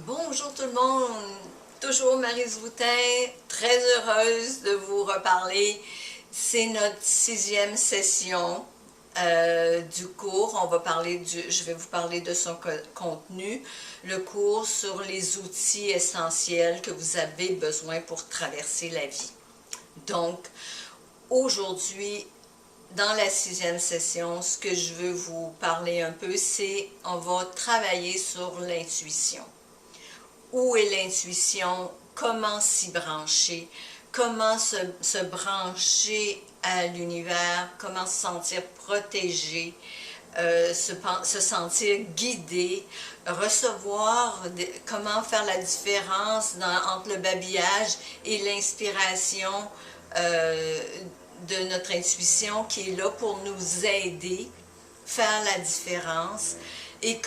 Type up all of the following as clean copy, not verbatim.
Bonjour tout le monde, toujours Maryse Boutin, très heureuse de vous reparler. C'est notre 6e session du cours. Je vais vous parler de son contenu, le cours sur les outils essentiels que vous avez besoin pour traverser la vie. Donc, aujourd'hui, dans la 6e session, ce que je veux vous parler un peu, c'est on va travailler sur l'intuition. Où est l'intuition, comment s'y brancher, comment se brancher à l'univers, comment se sentir protégé, se sentir guidé, recevoir comment faire la différence entre le babillage et l'inspiration de notre intuition qui est là pour nous aider, faire la différence. Et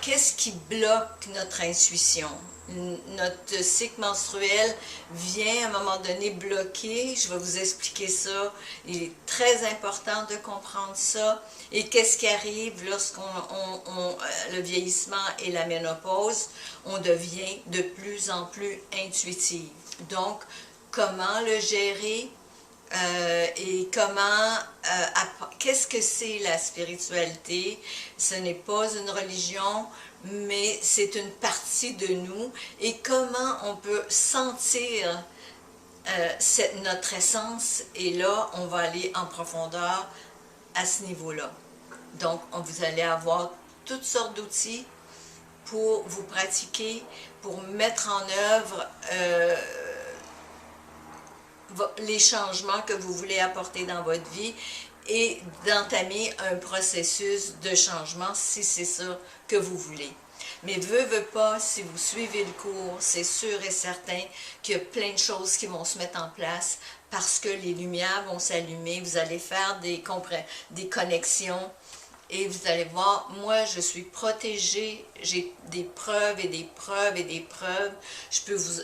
qu'est-ce qui bloque notre intuition? Notre cycle menstruel vient à un moment donné bloquer. Je vais vous expliquer ça. Il est très important de comprendre ça. Et qu'est-ce qui arrive lorsqu'on le vieillissement et la ménopause? On devient de plus en plus intuitif. Donc, comment le gérer? Et qu'est-ce que c'est la spiritualité? Ce n'est pas une religion, mais c'est une partie de nous. Et comment on peut sentir notre essence? Et là, on va aller en profondeur à ce niveau-là. Donc, vous allez avoir toutes sortes d'outils pour vous pratiquer, pour mettre en œuvre les changements que vous voulez apporter dans votre vie et d'entamer un processus de changement si c'est ça que vous voulez. Mais veut pas, si vous suivez le cours, c'est sûr et certain qu'il y a plein de choses qui vont se mettre en place parce que les lumières vont s'allumer, vous allez faire des connexions. Et vous allez voir, moi, je suis protégée, j'ai des preuves et des preuves et des preuves. Je vais vous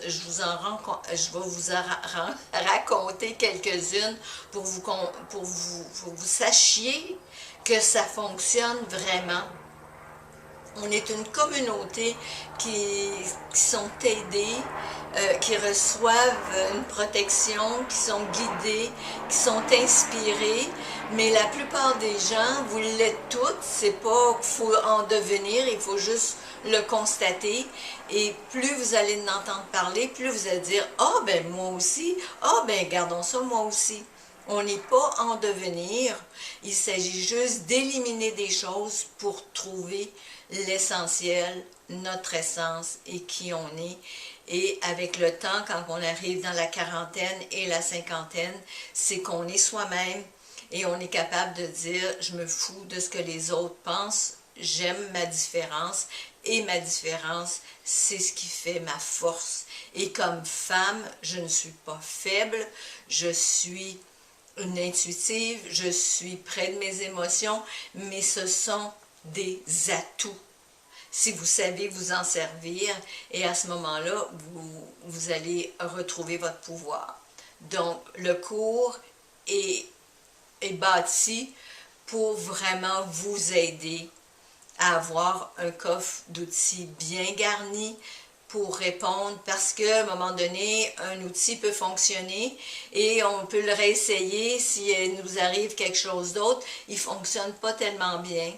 raconter quelques-unes pour vous sachiez que ça fonctionne vraiment. On est une communauté qui sont aidés, qui reçoivent une protection, qui sont guidés, qui sont inspirés. Mais la plupart des gens, vous l'êtes toutes, c'est pas qu'il faut en devenir, il faut juste le constater. Et plus vous allez en entendre parler, plus vous allez dire « Ah, ben moi aussi, ah, ben gardons ça moi aussi ». On n'est pas en devenir, il s'agit juste d'éliminer des choses pour trouver l'essentiel, notre essence et qui on est. Et avec le temps, quand on arrive dans la quarantaine et la cinquantaine, c'est qu'on est soi-même et on est capable de dire « je me fous de ce que les autres pensent, j'aime ma différence et ma différence, c'est ce qui fait ma force. Et comme femme, je ne suis pas faible, je suis une intuitive, je suis près de mes émotions, mais ce sont des atouts. Si vous savez vous en servir, et à ce moment-là, vous allez retrouver votre pouvoir. Donc, le cours est bâti pour vraiment vous aider à avoir un coffre d'outils bien garni pour répondre, parce qu'à un moment donné, un outil peut fonctionner et on peut le réessayer. S'il nous arrive quelque chose d'autre, il ne fonctionne pas tellement bien.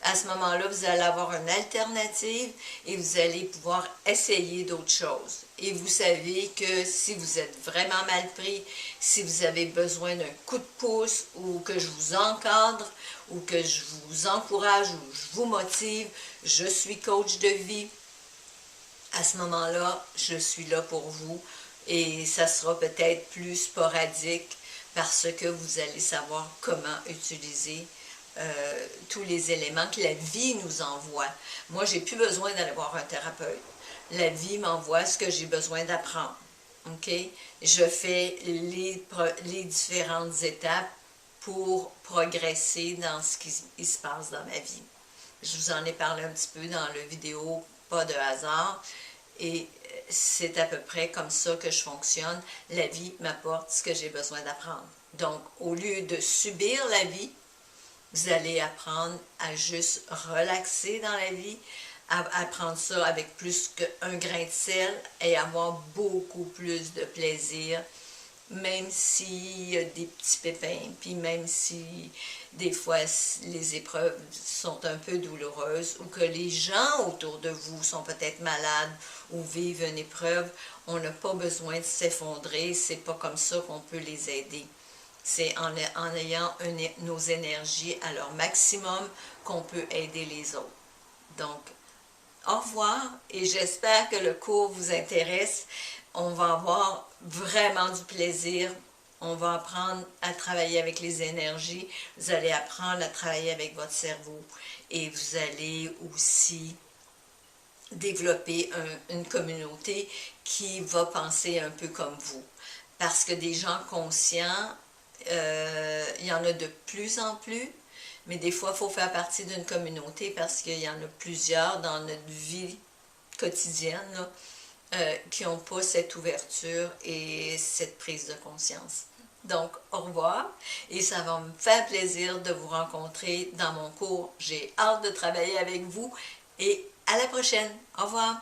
À ce moment-là, vous allez avoir une alternative et vous allez pouvoir essayer d'autres choses. Et vous savez que si vous êtes vraiment mal pris, si vous avez besoin d'un coup de pouce ou que je vous encadre ou que je vous encourage ou je vous motive, je suis coach de vie. À ce moment-là, je suis là pour vous et ça sera peut-être plus sporadique parce que vous allez savoir comment utiliser tous les éléments que la vie nous envoie. Moi, j'ai plus besoin d'aller voir un thérapeute. La vie m'envoie ce que j'ai besoin d'apprendre. OK? Je fais les différentes étapes pour progresser dans ce qui se passe dans ma vie. Je vous en ai parlé un petit peu dans la vidéo Pas de hasard. Et c'est à peu près comme ça que je fonctionne. La vie m'apporte ce que j'ai besoin d'apprendre. Donc, au lieu de subir la vie, vous allez apprendre à juste relaxer dans la vie, à prendre ça avec plus qu'un grain de sel et avoir beaucoup plus de plaisir, même s'il y a des petits pépins, puis même si des fois les épreuves sont un peu douloureuses ou que les gens autour de vous sont peut-être malades ou vivent une épreuve, on n'a pas besoin de s'effondrer, c'est pas comme ça qu'on peut les aider. C'est en ayant nos énergies à leur maximum qu'on peut aider les autres. Donc, au revoir et j'espère que le cours vous intéresse. On va avoir vraiment du plaisir. On va apprendre à travailler avec les énergies. Vous allez apprendre à travailler avec votre cerveau et vous allez aussi développer une communauté qui va penser un peu comme vous. Parce que des gens conscients, il y en a de plus en plus, mais des fois, il faut faire partie d'une communauté parce qu'il y en a plusieurs dans notre vie quotidienne là, qui n'ont pas cette ouverture et cette prise de conscience. Donc, au revoir et ça va me faire plaisir de vous rencontrer dans mon cours. J'ai hâte de travailler avec vous et à la prochaine. Au revoir.